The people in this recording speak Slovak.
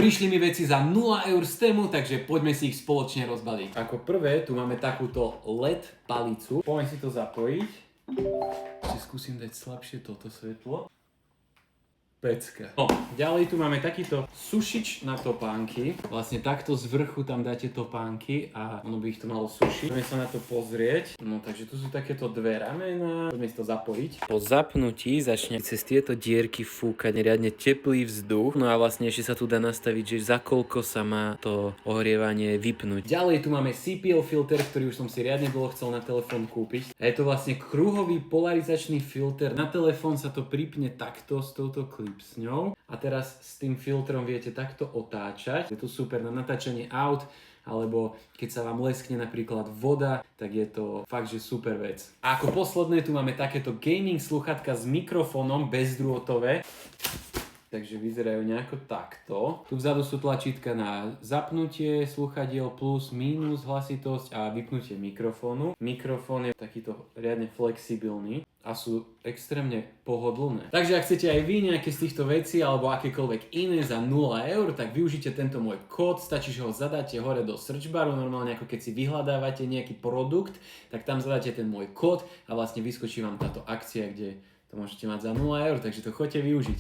Prišli mi veci za 0 eur z Temu, takže poďme si ich spoločne rozbaliť. Ako prvé tu máme takúto LED palicu. Poďme si to zapojiť. Si skúsim dať slabšie toto svetlo. Pecka. No, ďalej tu máme takýto sušič na topánky. Vlastne takto z vrchu tam dáte topánky a ono by ich to malo sušiť. Poďme sa na to pozrieť. No takže tu sú takéto dve ramená. Poďme si to zapojiť. Po zapnutí začne cez tieto dierky fúkať riadne teplý vzduch. No a vlastne ešte sa tu dá nastaviť, že za koľko sa má to ohrievanie vypnúť. Ďalej tu máme CPL filter, ktorý už som si riadne dlho chcel na telefón kúpiť. A je to vlastne kruhový polarizačný filter. Na telefón sa to pripne takto s touto klipsňou. A teraz s tým filtrom viete takto otáčať. Je to super na natáčanie aut, alebo keď sa vám leskne napríklad voda, tak je to fakt, že super vec. A ako posledné tu máme takéto gaming sluchatka s mikrofónom bezdrôtové. Takže vyzerajú nejako takto. Tu vzadu sú tlačítka na zapnutie sluchadiel plus, minus hlasitosť a vypnutie mikrofónu. Mikrofón je takýto riadne flexibilný a sú extrémne pohodlné. Takže ak chcete aj vy nejaké z týchto vecí alebo akékoľvek iné za 0 eur, tak využite tento môj kód, stačí, že ho zadáte hore do search baru, normálne ako keď si vyhľadávate nejaký produkt, tak tam zadáte ten môj kód a vlastne vyskočí vám táto akcia, kde to môžete mať za 0 eur, takže to choďte využiť.